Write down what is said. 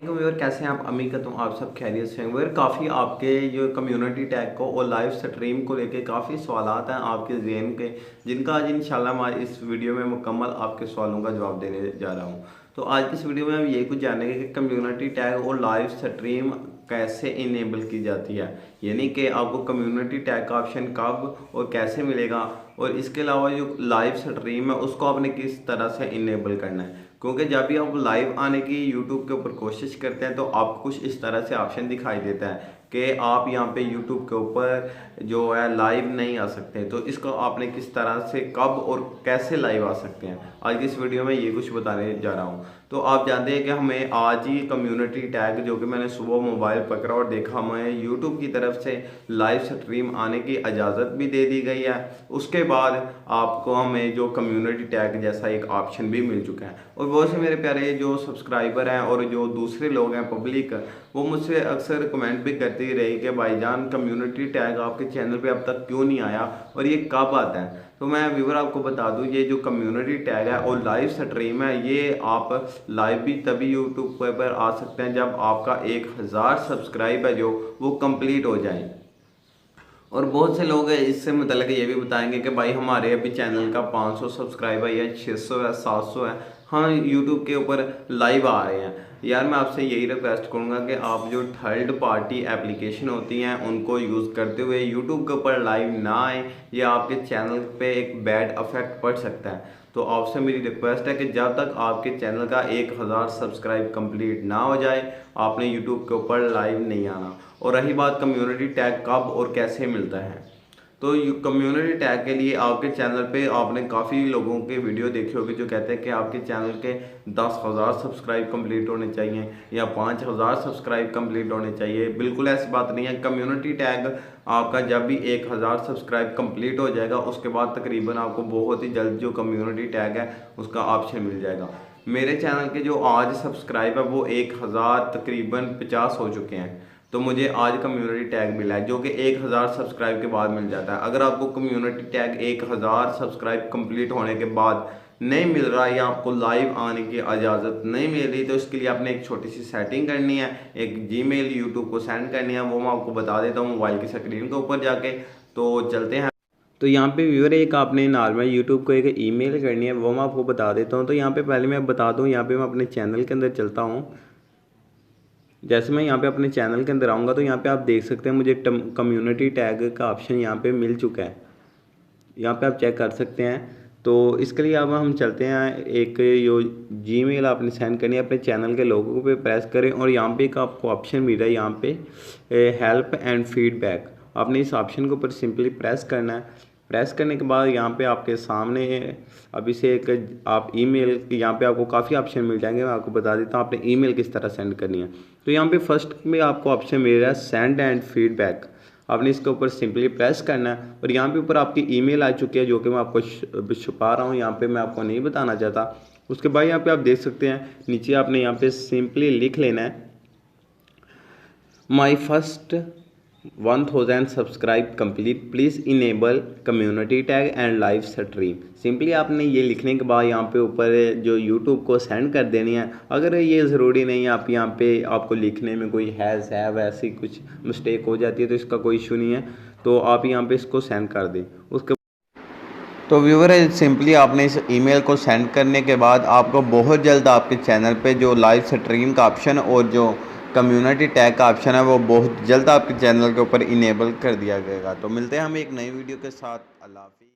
Viewer कैसे हैं आप? उम्मीद करता हूँ आप सब खैरियत से हैं। व्यूअर काफ़ी आपके जो कम्युनिटी टैग को और लाइव स्ट्रीम को लेके काफ़ी सवालात हैं आपके ज़हन के, जिनका आज इंशाल्लाह मैं इस वीडियो में मुकम्मल आपके सवालों का जवाब देने जा रहा हूँ। तो आज की इस वीडियो में हम यही कुछ जानेंगे कि कम्युनिटी टैग और लाइव स्ट्रीम कैसे इनेबल की जाती है, यानी कि आपको कम्युनिटी टैग का ऑप्शन कब और कैसे मिलेगा, और इसके अलावा जो लाइव स्ट्रीम है उसको आपने किस तरह से इनेबल करना है। क्योंकि जब भी आप लाइव आने की यूट्यूब के ऊपर कोशिश करते हैं तो आपको कुछ इस तरह से ऑप्शन दिखाई देता है कि आप यहाँ पे यूट्यूब के ऊपर जो है लाइव नहीं आ सकते। तो इसको आपने किस तरह से कब और कैसे लाइव आ सकते हैं, आज की इस वीडियो में ये कुछ बताने जा रहा हूँ। तो आप जानते हैं कि हमें आज ही कम्युनिटी टैग जो कि मैंने सुबह मोबाइल पकड़ा और देखा, हमें यूट्यूब की तरफ से लाइव स्ट्रीम आने की इजाज़त भी दे दी गई है। उसके बाद आपको हमें जो कम्युनिटी टैग जैसा एक ऑप्शन भी मिल चुका है। और बहुत से मेरे प्यारे जो सब्सक्राइबर हैं और जो दूसरे लोग हैं पब्लिक, वो मुझसे अक्सर कमेंट भी करती रही कि भाईजान कम्युनिटी टैग आपके चैनल पे अब तक क्यों नहीं आया और ये कब आता है। तो मैं व्यूअर आपको बता दूं, ये जो कम्युनिटी टैग है और लाइव स्ट्रीम है, ये आप लाइव भी तभी यूट्यूब पर आ सकते हैं जब आपका 1000 सब्सक्राइब है जो वो कंप्लीट हो जाए। और बहुत से लोग इससे मतलब ये भी बताएंगे कि भाई हमारे अभी चैनल का 500 सब्सक्राइबर या 600 है, 700 है, हाँ यूट्यूब के ऊपर लाइव आ रहे हैं। यार मैं आपसे यही रिक्वेस्ट करूँगा कि आप जो थर्ड पार्टी एप्लीकेशन होती हैं उनको यूज़ करते हुए यूट्यूब के ऊपर लाइव ना आए, या आपके चैनल पे एक बैड इफेक्ट पड़ सकता है। तो आपसे मेरी रिक्वेस्ट है कि जब तक आपके चैनल का 1000 सब्सक्राइब कंप्लीट ना हो जाए, आपने यूट्यूब के ऊपर लाइव नहीं आना। और रही बात कम्युनिटी टैग कब और कैसे मिलता है, तो कम्युनिटी टैग के लिए आपके चैनल पे आपने काफ़ी लोगों के वीडियो देखे होंगे जो कहते हैं कि आपके चैनल के 10,000 सब्सक्राइब कंप्लीट होने चाहिए या 5,000 सब्सक्राइब कंप्लीट होने चाहिए। बिल्कुल ऐसी बात नहीं है। कम्युनिटी टैग आपका जब भी 1000 सब्सक्राइब कंप्लीट हो जाएगा उसके बाद तकरीबन आपको बहुत ही जल्द जो कम्युनिटी टैग है उसका ऑप्शन मिल जाएगा। मेरे चैनल के जो आज सब्सक्राइब है वो 1000 तकरीबन 50 हो चुके हैं। तो मुझे आज कम्युनिटी टैग मिला है जो कि 1000 सब्सक्राइब के बाद मिल जाता है। अगर आपको कम्युनिटी टैग 1000 सब्सक्राइब कंप्लीट होने के बाद नहीं मिल रहा या आपको लाइव आने की इजाज़त नहीं मिल रही, तो इसके लिए आपने एक छोटी सी सेटिंग करनी है, एक जीमेल यूट्यूब को सेंड करनी है। वो मैं आपको बता देता हूँ मोबाइल की स्क्रीन के ऊपर जाके। तो चलते हैं। तो यहाँ पे व्यूअर एक आपने नॉर्मल यूट्यूब को एक ईमेल करनी है, वो मैं आपको बता देता हूँ। तो यहाँ पे पहले मैं बता दूँ, यहाँ पे मैं अपने चैनल के अंदर चलता हूँ। जैसे मैं यहाँ पे अपने चैनल के अंदर आऊँगा तो यहाँ पे आप देख सकते हैं मुझे कम्युनिटी टैग का ऑप्शन यहाँ पे मिल चुका है। यहाँ पे आप चेक कर सकते हैं। तो इसके लिए अब हम चलते हैं, एक यो जीमेल आपने सेंड करनी है, अपने चैनल के लोगों पे प्रेस करें और यहाँ पे एक आपको ऑप्शन मिल रहा है यहाँ पे हेल्प एंड फीडबैक। आपने इस ऑप्शन के ऊपर सिंपली प्रेस करना है। प्रेस करने के बाद यहाँ पे आपके सामने अभी से एक आप ईमेल, यहाँ पे आपको काफ़ी ऑप्शन मिल जाएंगे। मैं आपको बता देता हूँ आपने ईमेल किस तरह सेंड करनी है। तो यहाँ पे फर्स्ट में आपको ऑप्शन मिल रहा है सेंड एंड फीडबैक। आपने इसके ऊपर सिंपली प्रेस करना है और यहाँ पे ऊपर आपकी ईमेल आ चुकी है जो कि मैं आपको छुपा रहा हूँ, यहाँ पे मैं आपको नहीं बताना चाहता। उसके बाद यहाँ पे आप देख सकते हैं नीचे आपने यहाँ पे सिंपली लिख लेना है my first 1000 subscribe complete, please enable community tag and live stream. Simply आपने ये लिखने के बाद यहाँ पे ऊपर जो यूट्यूब को सेंड कर देनी है। अगर ये ज़रूरी नहीं है, आप यहाँ पे आपको लिखने में कोई है वैसी कुछ मिस्टेक हो जाती है तो इसका कोई इशू नहीं है, तो आप यहाँ पे इसको सेंड कर दें। उसके तो व्यूअर सिंपली आपने इस ईमेल को सेंड करने के बाद आपको बहुत जल्द आपके चैनल पे जो लाइव स्ट्रीम का ऑप्शन और जो कम्युनिटी टैग का ऑप्शन है वो बहुत जल्द आपके चैनल के ऊपर इनेबल कर दिया जाएगा। तो मिलते हैं हम एक नई वीडियो के साथ। अल्लाह हाफिज़।